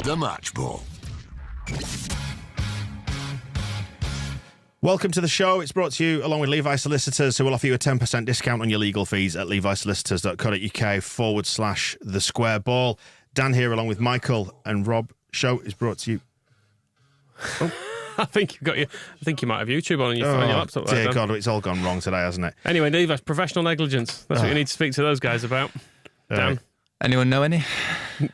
The Match Ball. Welcome to the show. It's brought to you along with Levi Solicitors, who will offer you a 10% discount on your legal fees at levisolicitors.co.uk/the square ball. Dan here along with Michael and Rob. Show is brought to you. Oh. I think you might have YouTube on your laptop. Dear God, it's all gone wrong today, hasn't it? Anyway, Levi, professional negligence. That's what you need to speak to those guys about. Dan. Anyone know any?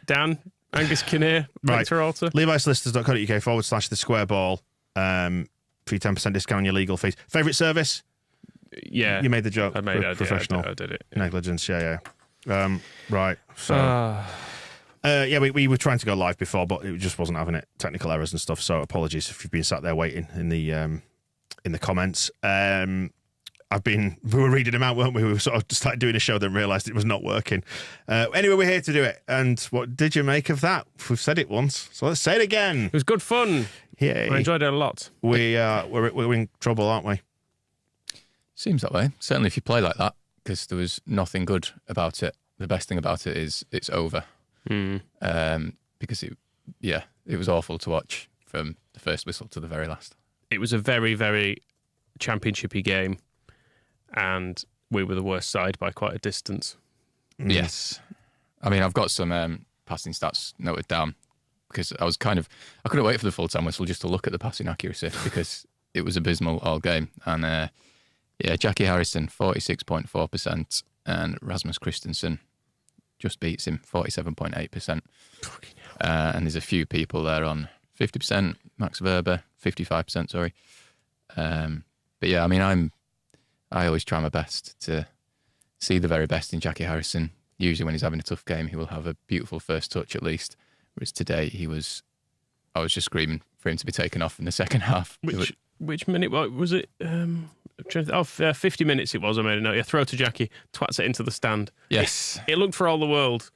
Dan, Angus Kinnear, Victor Alter. levisolicitors.co.uk/the square ball. For your 10% discount on your legal fees. Favourite service? Yeah. You made the joke. I made it. Professional. I did it. Yeah. Negligence, yeah. Right. So, we were trying to go live before, but it just wasn't having it. Technical errors and stuff. So apologies if you've been sat there waiting in the comments. We were reading them out, weren't we? We sort of started doing a show, then realised it was not working. Anyway, we're here to do it. And what did you make of that? We've said it once, so let's say it again. It was good fun. Yeah, I enjoyed it a lot. We're in trouble, aren't we? Seems that way. Certainly if you play like that, because there was nothing good about it. The best thing about it is it's over. Because it was awful to watch from the first whistle to the very last. It was a very, very championship-y game, and we were the worst side by quite a distance. Yes. I mean, I've got some passing stats noted down because I couldn't wait for the full-time whistle just to look at the passing accuracy because it was abysmal all game. And Jackie Harrison, 46.4%, and Rasmus Christensen just beats him, 47.8%. And there's a few people there on 50%, Max Verber, 55%, sorry. But yeah, I mean, I always try my best to see the very best in Jackie Harrison. Usually when he's having a tough game, he will have a beautiful first touch at least. Whereas today, I was just screaming for him to be taken off in the second half. Which minute was it? 50 minutes it was, I made a note. Yeah, throw to Jackie, twats it into the stand. Yes. It looked for all the world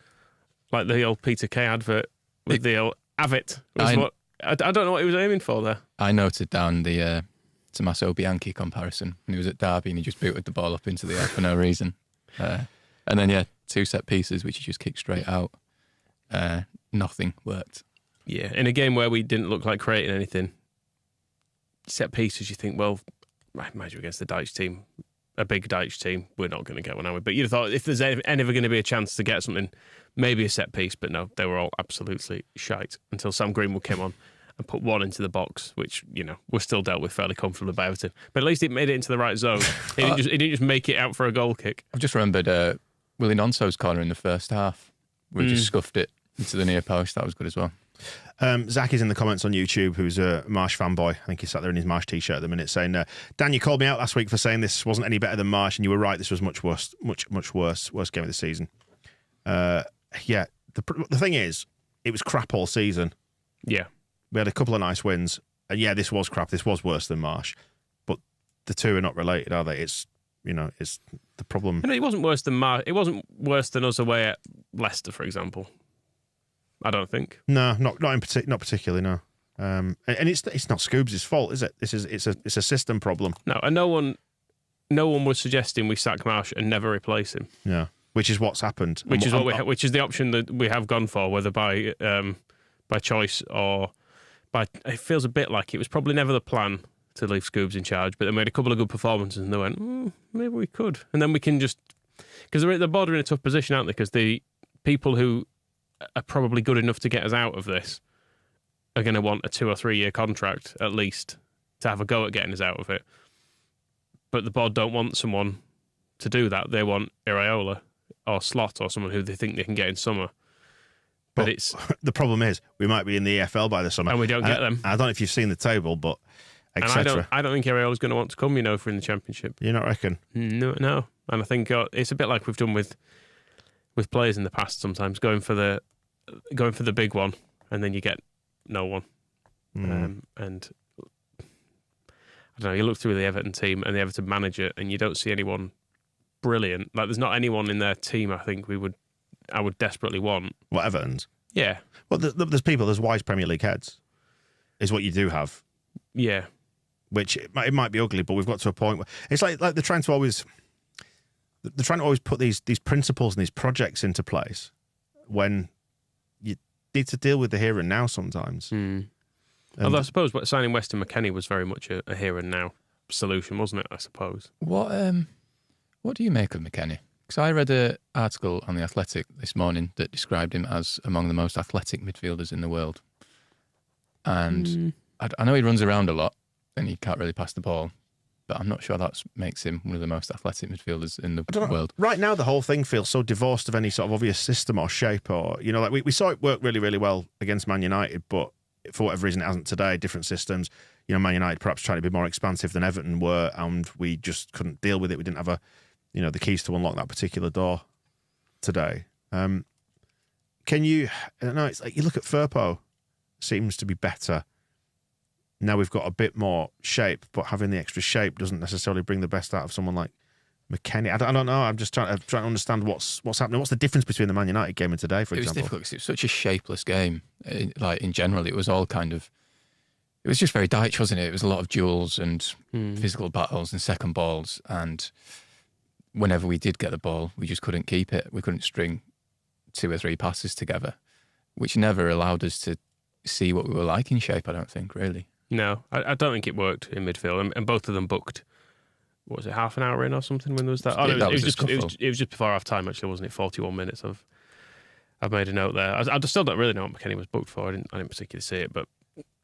like the old Peter Kay advert with the old Avit. I don't know what he was aiming for there. I noted down the Tommaso Bianchi comparison when he was at Derby and he just booted the ball up into the air for no reason. And then, 2 set pieces, which he just kicked straight out. Nothing worked. Yeah, in a game where we didn't look like creating anything, set pieces, you think, well, I imagine against the Dyche team, a big Dyche team, we're not going to get one, are we? But you'd have thought if there's ever going to be a chance to get something, maybe a set piece, but no, they were all absolutely shite until Sam Greenwood came on and put one into the box, which, we're still dealt with fairly comfortably by Everton. But at least it made it into the right zone. He didn't just make it out for a goal kick. I've just remembered Willie Nonso's corner in the first half. We just scuffed it into the near post. That was good as well. Zach is in the comments on YouTube, who's a Marsh fanboy. I think he's sat there in his Marsh t-shirt at the minute saying, Dan, you called me out last week for saying this wasn't any better than Marsh, and you were right, this was much worse game of the season. The thing is, it was crap all season. Yeah. We had a couple of nice wins, and this was crap, this was worse than Marsh, but the two are not related, are they? It's the problem. It wasn't worse than Marsh. It wasn't worse than us away at Leicester, for example. I don't think. No, not particularly. No, and it's not Scoobs' fault, is it? It's a system problem. No, and no one was suggesting we sack Marsh and never replace him. Yeah, which is what's happened. Which is the option that we have gone for, whether by choice or by. It feels a bit like it was probably never the plan to leave Scoobs in charge, but they made a couple of good performances and they went, maybe we could, and then we can just because they're bordering a tough position, aren't they? Because the people who are probably good enough to get us out of this are going to want a 2 or 3 year contract at least to have a go at getting us out of it. But the board don't want someone to do that. They want Iraola or Slot or someone who they think they can get in summer. But it's the problem is we might be in the EFL by the summer and we don't get them. I don't know if you've seen the table, but etc. I don't think Iraola's going to want to come. If we're in the Championship, you not reckon? No. And I think it's a bit like we've done with players in the past. Sometimes going for the big one, and then you get no one. And I don't know. You look through the Everton team and the Everton manager, and you don't see anyone brilliant. Like there's not anyone in their team. I think I would desperately want. What, Everton's? Yeah. Well, there's people. There's wise Premier League heads. Is what you do have. Yeah. Which it might be ugly, but we've got to a point where it's like they're trying to always put these principles and these projects into place when need to deal with the here and now sometimes. Although I suppose signing Weston McKennie was very much a here and now solution, wasn't it? I suppose. What do you make of McKennie? Because I read an article on The Athletic this morning that described him as among the most athletic midfielders in the world. And I know he runs around a lot and he can't really pass the ball, but I'm not sure that makes him one of the most athletic midfielders in the world. Right now, the whole thing feels so divorced of any sort of obvious system or shape, or like we saw it work really, really well against Man United, but for whatever reason, it hasn't today. Different systems. Man United perhaps trying to be more expansive than Everton were, and we just couldn't deal with it. We didn't have the keys to unlock that particular door today. Can you? I don't know. It's like you look at Firpo, seems to be better. Now we've got a bit more shape, but having the extra shape doesn't necessarily bring the best out of someone like McKennie. I don't know. I'm just trying to understand what's happening. What's the difference between the Man United game and today, for example? It was difficult because it was such a shapeless game. Like in general, it was all kind of. It was just very Dyche, wasn't it? It was a lot of duels and physical battles and second balls. And whenever we did get the ball, we just couldn't keep it. We couldn't string 2 or 3 passes together, which never allowed us to see what we were like in shape, I don't think, really. No, I don't think it worked in midfield. And both of them booked, what was it, half an hour in or something when there was that? It was just before half time, actually, wasn't it? 41 minutes. I've made a note there. I still don't really know what McKennie was booked for. I didn't particularly see it, but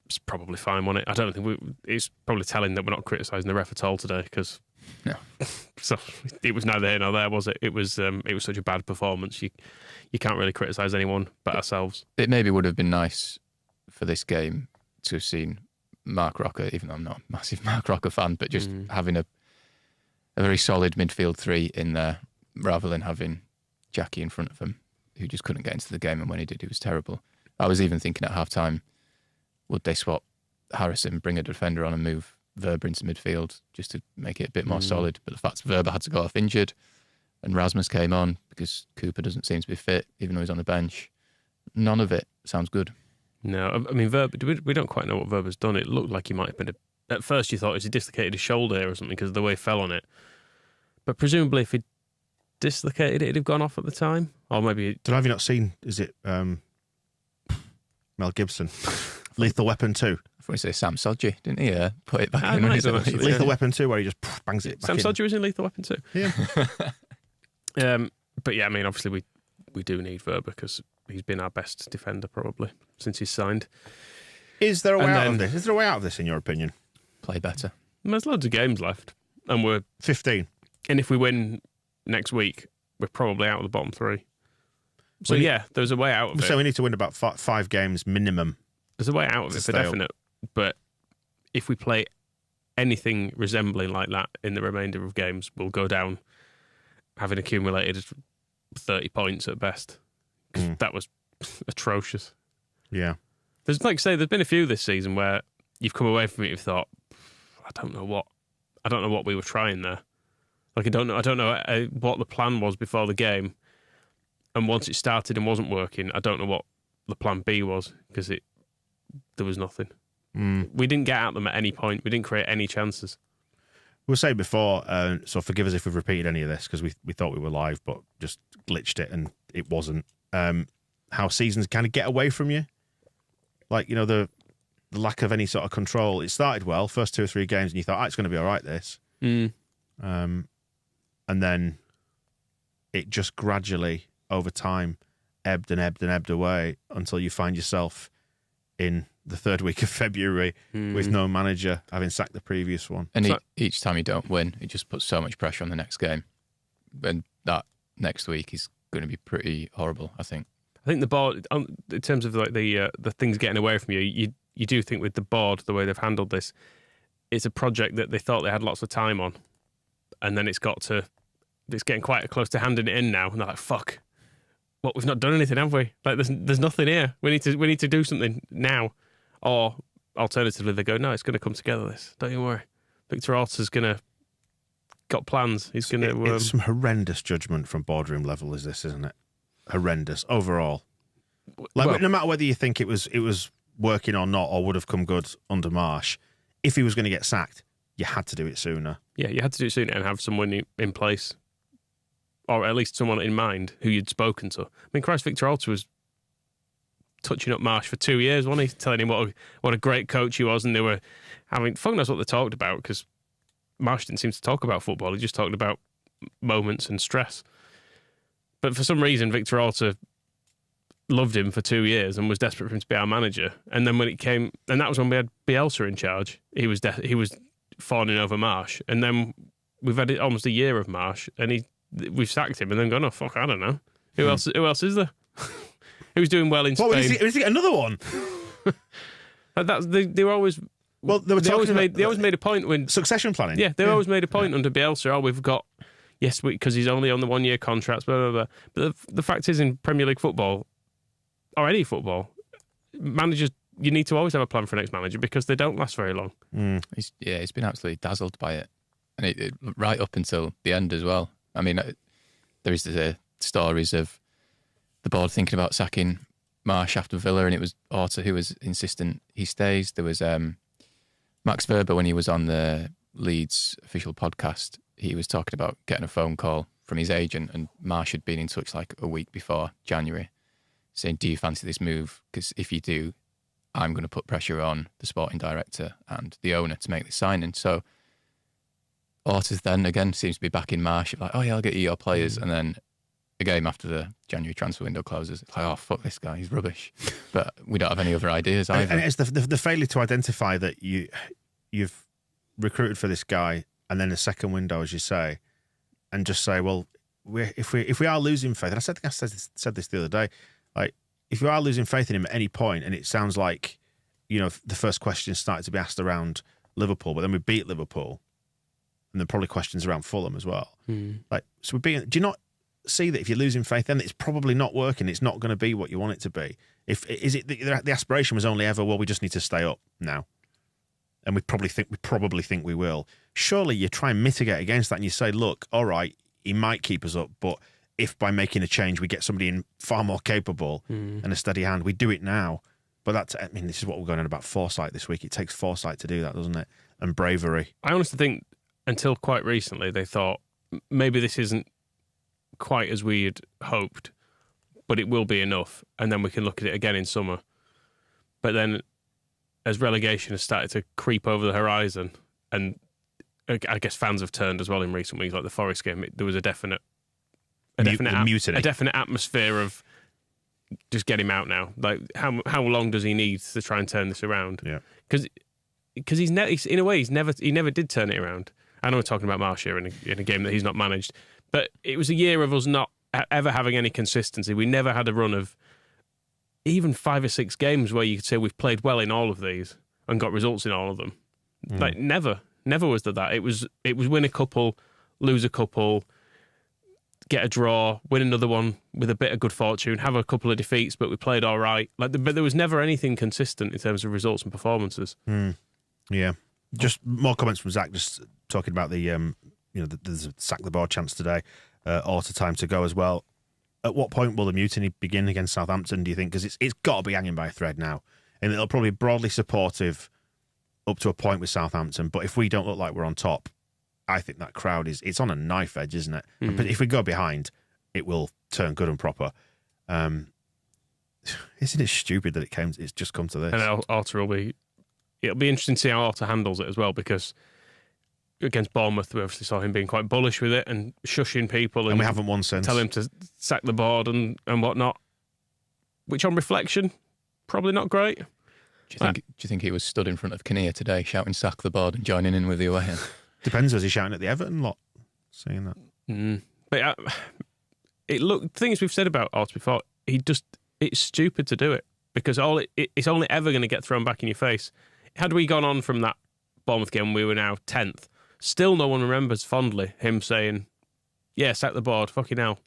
it's probably fine, wasn't it? I don't think it's probably telling that we're not criticising the ref at all today, because so it was neither here nor there, was it? It was such a bad performance. You can't really criticise anyone but ourselves. It maybe would have been nice for this game to have seen Mark Rocker, even though I'm not a massive Mark Rocker fan, but just having a very solid midfield 3 in there rather than having Jackie in front of him, who just couldn't get into the game, and when he did, it was terrible. I was even thinking at half-time, would they swap Harrison, bring a defender on and move Verba into midfield just to make it a bit more solid? But the fact Verba had to go off injured and Rasmus came on because Cooper doesn't seem to be fit, even though he's on the bench. None of it sounds good. No, I mean, Verba, we don't quite know what Verba's done. It looked like he might have been at first you thought he dislocated his shoulder or something because of the way he fell on it. But presumably if he dislocated it, it'd have gone off at the time. Or maybe... Have you not seen, is it Mel Gibson? Lethal Weapon 2. I thought you say Sam Sodji, didn't he? Put it back in. Lethal Weapon 2, where he just bangs it back Sam in. Sodji was in Lethal Weapon 2. Yeah. But yeah, I mean, obviously we do need Verba because he's been our best defender probably since he's signed. Is there a way out of this? Is there a way out of this, in your opinion? Play better. There's loads of games left, and we're 15. And if we win next week, we're probably out of the bottom 3. So there's a way out of it. So we need to win about 5 games minimum. There's a way out of it for definite. But if we play anything resembling like that in the remainder of games, we'll go down having accumulated 30 points at best. That was atrocious. Yeah. There's there's been a few this season where you've come away from it and you've thought, I don't know what we were trying there. I don't know what the plan was before the game. And once it started and wasn't working, I don't know what the plan B was because there was nothing. We didn't get at them at any point. We didn't create any chances. We were saying before, so forgive us if we've repeated any of this because we thought we were live, but just glitched it and it wasn't. How seasons kind of get away from you. Like, the lack of any sort of control. It started well, first 2 or 3 games, and you thought, it's going to be all right, this. And then it just gradually, over time, ebbed and ebbed and ebbed away until you find yourself in the 3rd week of February with no manager, having sacked the previous one. And each time you don't win, it just puts so much pressure on the next game. And that next week is going to be pretty horrible, I think. I think the board, in terms of the things getting away from you, you do think with the board, the way they've handled this, it's a project that they thought they had lots of time on. And then it's getting quite close to handing it in now. And they're like, fuck. What, we've not done anything, have we? Like, there's nothing here. We need to do something now. Or alternatively, they go, no, it's going to come together. This, don't you worry. Victor Orta's got plans. He's going to. It's some horrendous judgment from boardroom level, is this, isn't it? Horrendous overall. No matter whether you think it was working or not, or would have come good under Marsh, if he was going to get sacked, you had to do it sooner. Yeah, you had to do it sooner and have someone in place. Or at least someone in mind who you'd spoken to. I mean, Christ, Victor Orta was touching up Marsh for 2 years, wasn't he? Telling him what a great coach he was, and they were having fuck knows what they talked about, because Marsh didn't seem to talk about football. He just talked about moments and stress. But for some reason, Victor Orta loved him for 2 years and was desperate for him to be our manager. And then when it came, and that was when we had Bielsa in charge, he was fawning over Marsh. And then we've had almost a year of Marsh, and we've sacked him and then gone, oh fuck, I don't know. Who else is there? Who's doing well in Spain? What is he another one? They were always. Well, they always made a point when succession planning. Yeah, they always made a point under Bielsa. Oh, we've got because he's only on the 1 year contracts. Blah blah blah. But the fact is, in Premier League football or any football, managers, you need to always have a plan for next manager, because they don't last very long. He's been absolutely dazzled by it, and it right up until the end as well. I mean, there is the stories of the board thinking about sacking Marsh after Villa, and it was Orta who was insistent he stays. There was Max Verber, when he was on the Leeds official podcast, he was talking about getting a phone call from his agent, and Marsh had been in touch like a week before January, saying, do you fancy this move? Because if you do, I'm going to put pressure on the sporting director and the owner to make the signing. So Orta's then again seems to be back in Marsh, like, oh yeah, I'll get you your players. And then a game after the January transfer window closes, it's like, oh fuck this guy, he's rubbish. But we don't have any other ideas either. And it's the failure to identify that you've recruited for this guy, and then a second window, as you say, and just say, well, if we are losing faith, and I said this the other day, like, if you are losing faith in him at any point, and it sounds like, the first question started to be asked around Liverpool, but then we beat Liverpool, and then probably questions around Fulham as well. Like, so do you not see that if you're losing faith, then it's probably not working? It's not going to be what you want it to be. Is it the aspiration was only ever, well, we just need to stay up now, and we probably think we will. Surely you try and mitigate against that, and you say, look, all right, he might keep us up, but if by making a change we get somebody in far more capable and a steady hand, we do it now. But this is what we're going on about foresight this week. It takes foresight to do that, doesn't it? And bravery. I honestly think until quite recently they thought maybe this isn't quite as we had hoped, but it will be enough, and then we can look at it again in summer. But then as relegation has started to creep over the horizon, and I guess fans have turned as well in recent weeks, like the Forest game, there was a definite atmosphere of just get him out now. Like, how long does he need to try and turn this around? Yeah, because he's in a way he never did turn it around. I know we're talking about Marsh here in a game that he's not managed, but it was a year of us not ever having any consistency. We never had a run of even 5 or 6 games where you could say we've played well in all of these and got results in all of them. Like, never was there that. It was win a couple, lose a couple, get a draw, win another one with a bit of good fortune, have a couple of defeats, but we played all right. But there was never anything consistent in terms of results and performances. Yeah. Just more comments from Zach, just talking about the there's a sack the board chance today, Orta time to go as well. At what point will the mutiny begin against Southampton, do you think? Because it's got to be hanging by a thread now, and it'll probably be broadly supportive up to a point with Southampton. But if we don't look like we're on top, I think that crowd it's on a knife edge, isn't it? But if we go behind, it will turn good and proper. Isn't it stupid that it's just come to this? And Orta it'll be interesting to see how Orta handles it as well, because against Bournemouth, we obviously saw him being quite bullish with it and shushing people, and we haven't won since. Tell him to sack the board and whatnot. Which, on reflection, probably not great. Do you think he was stood in front of Kinnear today shouting "sack the board" and joining in with the away? Depends. Was he shouting at the Everton lot, saying that? But the thing is, we've said about Orta before, it's stupid to do it, because it's only ever going to get thrown back in your face. Had we gone on from that Bournemouth game, we were now 10th. Still, no one remembers fondly him saying, yeah, sack the board, fucking hell.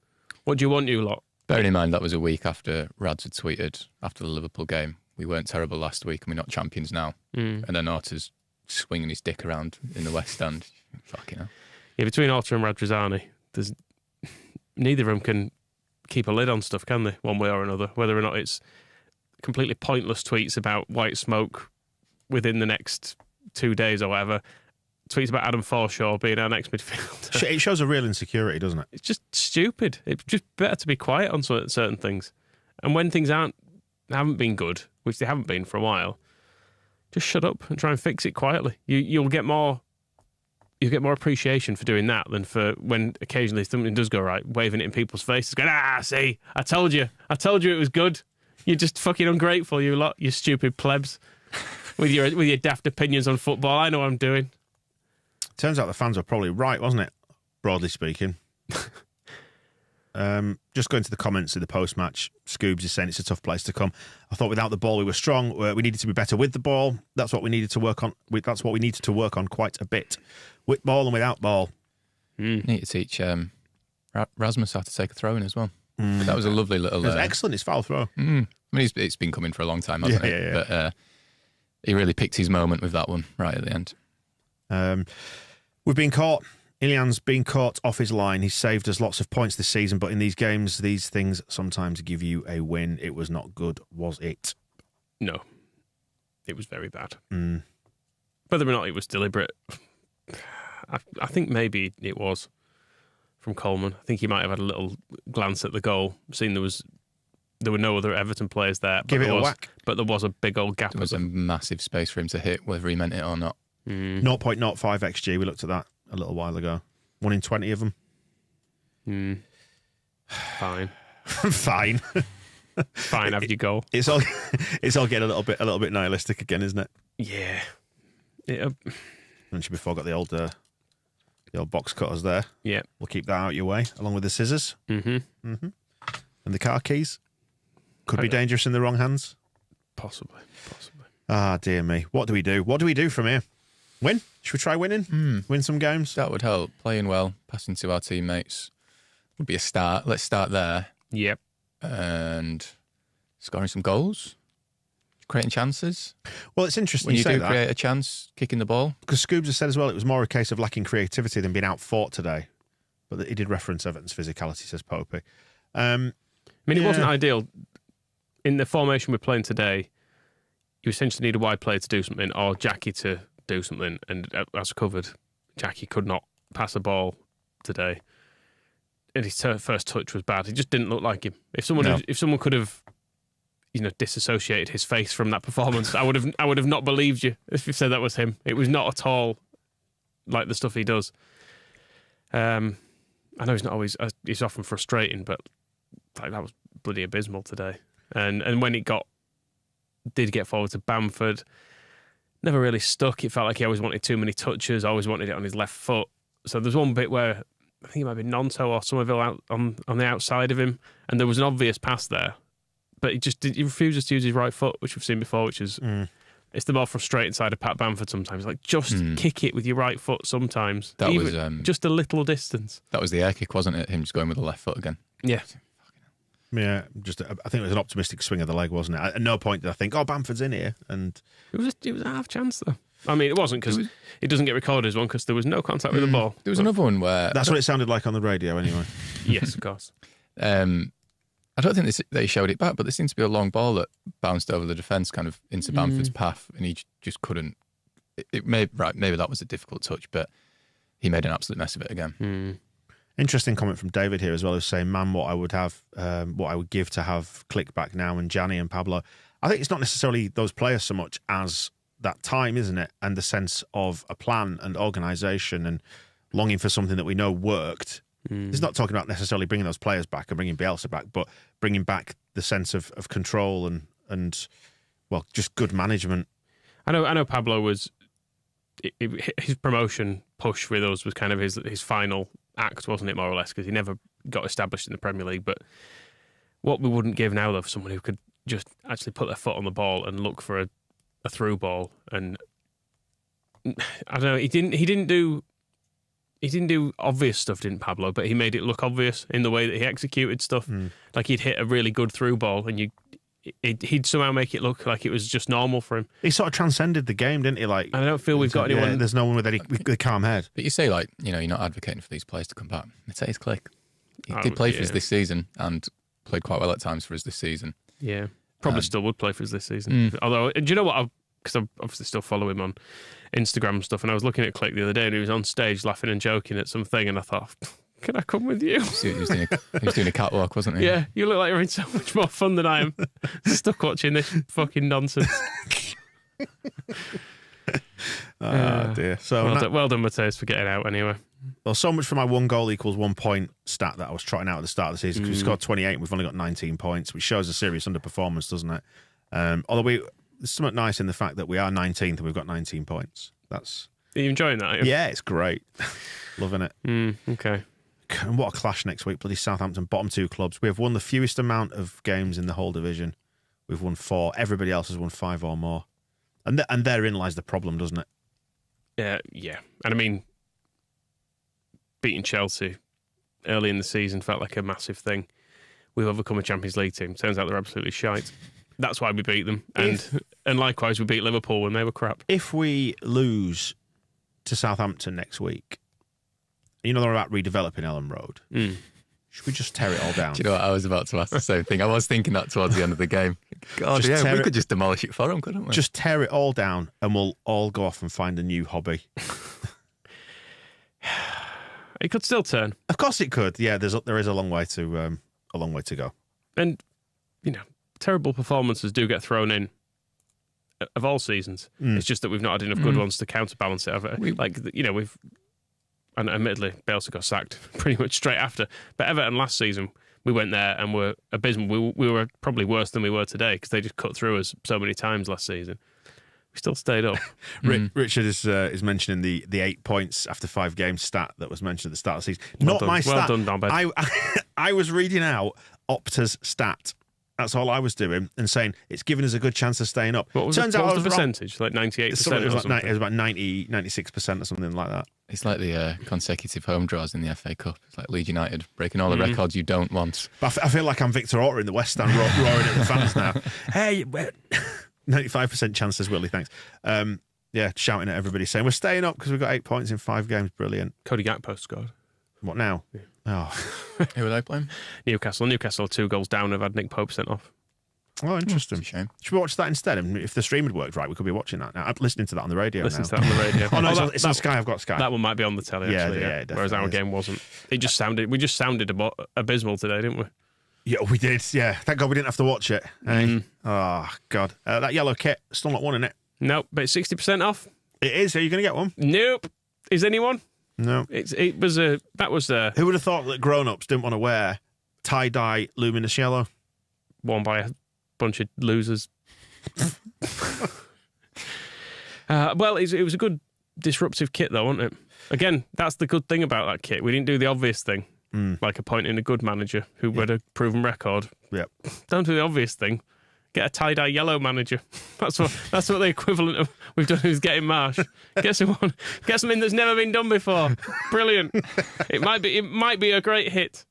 What do you want, you lot? Bearing in mind that was a week after Rads had tweeted after the Liverpool game, we weren't terrible last week and we're not champions now. And then Orta's swinging his dick around in the West End. Fucking hell. Yeah, between Orta and Radrizzani, neither of them can keep a lid on stuff, can they? One way or another. Whether or not it's completely pointless tweets about white smoke within the next 2 days or whatever. Tweets about Adam Forshaw being our next midfielder. It shows a real insecurity, doesn't it? It's just stupid. It's just better to be quiet on certain things. And when things aren't haven't been good, which they haven't been for a while, just shut up and try and fix it quietly. You'll get more appreciation for doing that than for when occasionally something does go right, waving it in people's faces, going, see, I told you it was good. You're just fucking ungrateful, you lot, you stupid plebs, with your daft opinions on football. I know what I'm doing. Turns out the fans were probably right, wasn't it? Broadly speaking. Just going to the comments in the post-match, Scoobs is saying it's a tough place to come. I thought without the ball we were strong. We needed to be better with the ball. That's what we needed to work on. That's what we needed to work on quite a bit. With ball and without ball. Need to teach Rasmus how to take a throw in as well. That was a lovely little... It was excellent, his foul throw. I mean, it's been coming for a long time, hasn't it? Yeah. But he really picked his moment with that one right at the end. We've been caught. Ilian's been caught off his line. He's saved us lots of points this season, but in these games, these things sometimes give you a win. It was not good, was it? No. It was very bad. Whether or not it was deliberate, I think maybe it was from Coleman. I think he might have had a little glance at the goal, seen there were no other Everton players there. Give it a whack. But there was a big old gap. There was a massive space for him to hit, whether he meant it or not. 0.05 XG, we looked at that a little while ago. 1 in 20 of them. Fine. Fine. Fine, have your goal. It's all getting a little bit nihilistic again, isn't it? Yeah. Mentioned before, got the old box cutters there. Yeah. We'll keep that out your way, along with the scissors. And the car keys. Could be dangerous in the wrong hands. Possibly. Ah, dear me. What do we do? What do we do from here? Win? Should we try winning? Win some games? That would help. Playing well, passing to our teammates would be a start. Let's start there. Yep. And scoring some goals, creating chances. Well, it's interesting when you say do that, create a chance, kicking the ball. because Scoobs has said as well it was more a case of lacking creativity than being outfought today. But he did reference Everton's physicality, says Popey. I mean, it wasn't ideal. In the formation we're playing today, you essentially need a wide player to do something or Jackie to do something. And as covered, Jackie could not pass a ball today. And his first touch was bad. He just didn't look like him. If someone could have, disassociated his face from that performance, I would have not believed you if you said that was him. It was not at all like the stuff he does. I know he's often frustrating, but that was bloody abysmal today. And when it did get forward to Bamford, never really stuck. It felt like he always wanted too many touches, always wanted it on his left foot. So there's one bit where I think it might be Nonto or Somerville out on the outside of him, and there was an obvious pass there, but he refuses to use his right foot, which we've seen before, which is it's the more frustrating side of Pat Bamford sometimes. Like, just kick it with your right foot sometimes. That even was just a little distance. That was the air kick, wasn't it? Him just going with the left foot again. Yeah. Yeah, I think it was an optimistic swing of the leg, wasn't it? At no point did I think, Bamford's in here. And it was a half chance, though. I mean, it wasn't, because it doesn't get recorded as one, because there was no contact with the ball. There was another one where... That's what it sounded like on the radio, anyway. Yes, of course. I don't think they showed it back, but there seemed to be a long ball that bounced over the defence, kind of into Bamford's path, and he just couldn't... Maybe that was a difficult touch, but he made an absolute mess of it again. Interesting comment from David here as well, who's saying, man, what I would give to have Click back now and Gianni and Pablo. I think it's not necessarily those players so much as that time, isn't it? And the sense of a plan and organisation and longing for something that we know worked. He's not talking about necessarily bringing those players back and bringing Bielsa back, but bringing back the sense of control and just good management. I know Pablo was... his promotion push with us was kind of his final act, wasn't it, more or less, because he never got established in the Premier League. But what we wouldn't give now, though, for someone who could just actually put their foot on the ball and look for a through ball, and I don't know, he didn't do obvious stuff, didn't Pablo? But he made it look obvious in the way that he executed stuff. Like he'd hit a really good through ball, and he'd somehow make it look like it was just normal for him. He sort of transcended the game, didn't he? Like, I don't feel we've got anyone. Yeah, there's no one with a calm head. But you say, like, you're not advocating for these players to come back. It's his Click. He did play for us this season and played quite well at times for us this season. Yeah. Probably still would play for us this season. Although, do you know what? Because I obviously still follow him on Instagram and stuff, and I was looking at Click the other day, and he was on stage laughing and joking at something, and I thought, Can I come with you? He was doing a catwalk, wasn't he? Yeah, you look like you're having so much more fun than I am. Stuck watching this fucking nonsense. Dear. So well done, Mateus, for getting out anyway. Well, so much for my 1 goal equals 1 point stat that I was trotting out at the start of the season. We scored 28 and we've only got 19 points, which shows a serious underperformance, doesn't it? Although there's something nice in the fact that we are 19th and we've got 19 points. Are you enjoying that? Yeah, it's great. Loving it. Okay. And what a clash next week. Bloody Southampton, bottom 2 clubs. We have won the fewest amount of games in the whole division. We've won 4. Everybody else has won 5 or more. And therein lies the problem, doesn't it? Yeah. And I mean, beating Chelsea early in the season felt like a massive thing. We've overcome a Champions League team. Turns out they're absolutely shite. That's why we beat them. And likewise, we beat Liverpool when they were crap. If we lose to Southampton next week, you know they're about redeveloping Ellen Road. Should we just tear it all down? Do you know what? I was about to ask the same thing. I was thinking that towards the end of the game. God, we could just demolish it for them, couldn't we? Just tear it all down and we'll all go off and find a new hobby. It could still turn. Of course it could. Yeah, there is a long way to go. And terrible performances do get thrown in of all seasons. It's just that we've not had enough good ones to counterbalance it. We've and admittedly Bale got sacked pretty much straight after. But Everton last season, we went there and were abysmal. We were probably worse than we were today because they just cut through us so many times last season. We still stayed up. Richard is mentioning the 8 points after 5 games stat that was mentioned at the start of the season. Not my stat. Well done, Don. I was reading out Opta's stat. That's all I was doing and saying it's given us a good chance of staying up. What was the percentage? Like 98% or something? It was about 90, 96% or something like that. It's like the consecutive home draws in the FA Cup. It's like Leeds United breaking all the records you don't want. But I feel like I'm Victor Orta in the West Stand roaring at the fans now. Hey, 95% chances, Willie, thanks. Shouting at everybody saying we're staying up because we've got 8 points in 5 games. Brilliant. Cody Gakpo scored. What now? Yeah. Oh. Who are they playing? Newcastle. Newcastle 2 goals down. Have had Nick Pope sent off. Oh, interesting. Shame. Should we watch that instead? And if the stream had worked right, we could be watching that now. I'm listening to that on the radio Listen now. to that on the radio. Oh, no, it's on Sky. I've got Sky. That one might be on the telly, actually. Yeah, whereas our game wasn't. We just sounded abysmal today, didn't we? Yeah, we did. Yeah. Thank God we didn't have to watch it. Oh, God. That yellow kit, still not one in it. Nope, but it's 60% off. It is. Are you going to get one? Nope. Is anyone? No. That was Who would have thought that grown-ups didn't want to wear tie-dye luminous yellow? Worn by a bunch of losers. Well, it was a good disruptive kit, though, wasn't it? Again, that's the good thing about that kit. We didn't do the obvious thing, like appointing a good manager who had a proven record. Yep. Don't do the obvious thing. Get a tie-dye yellow manager. That's what the equivalent of we've done is getting Marsh. Get something that's never been done before. Brilliant. It might be a great hit.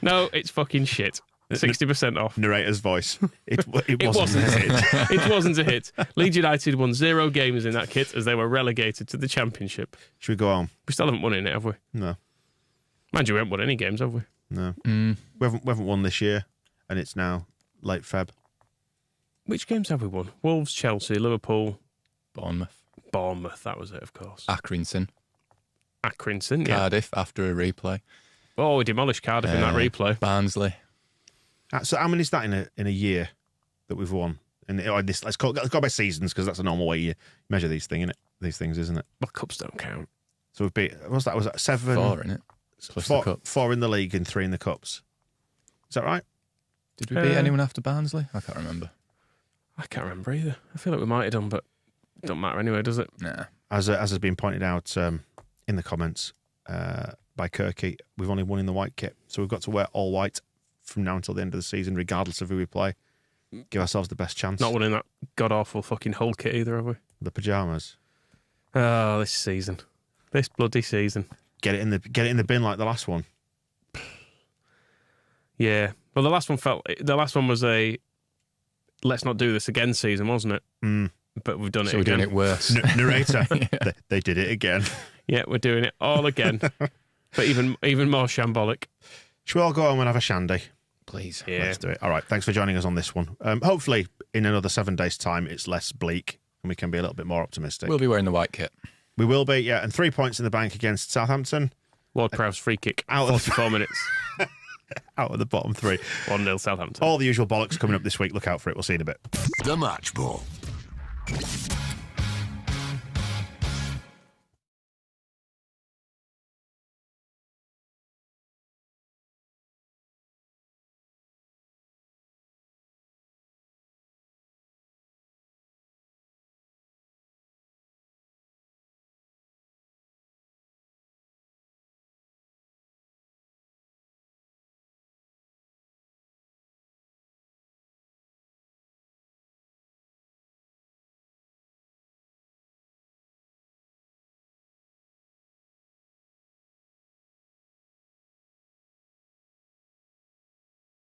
No, it's fucking shit. 60% off. Narrator's voice. It wasn't a hit. It wasn't a hit. Leeds United won 0 games in that kit as they were relegated to the Championship. Should we go on? We still haven't won in it, have we? No. Mind you, we haven't won any games, have we? No. We haven't won this year, and it's now late Feb. Which games have we won? Wolves, Chelsea, Liverpool, Bournemouth. That was it, of course. Accrington, yeah. Cardiff after a replay. Oh, we demolished Cardiff in that replay. Barnsley. So how many is that in a year that we've won? Let's go by seasons because that's a normal way you measure these things, isn't it? Well, cups don't count. So we've beat. Was that 7? 4 in it. Plus the cup. 4 in the league and 3 in the cups. Is that right? Did we beat anyone after Barnsley? I can't remember. I can't remember either. I feel like we might have done, but it don't matter anyway, does it? Nah. As has been pointed out in the comments by Kirky, we've only won in the white kit, so we've got to wear all white from now until the end of the season, regardless of who we play. Give ourselves the best chance. Not winning that god awful fucking Hull kit either, have we? The pyjamas. Oh, this bloody season. Get it in the bin like the last one. Yeah. Well, the last one was a let's not do this again season, wasn't it? But we've done it again. So we're doing it worse. Narrator. Yeah. They did it again. Yeah, we're doing it all again. But even more shambolic. Should we all go home and have a shandy? Please. Yeah. Let's do it. All right. Thanks for joining us on this one. Hopefully, in another 7 days' time, it's less bleak and we can be a little bit more optimistic. We'll be wearing the white kit. We will be, yeah. And 3 points in the bank against Southampton. Ward-Prowse free kick. Out of 44 minutes. Out of the bottom three. 1-0 Southampton. All the usual bollocks coming up this week. Look out for it. We'll see you in a bit. The Match Ball.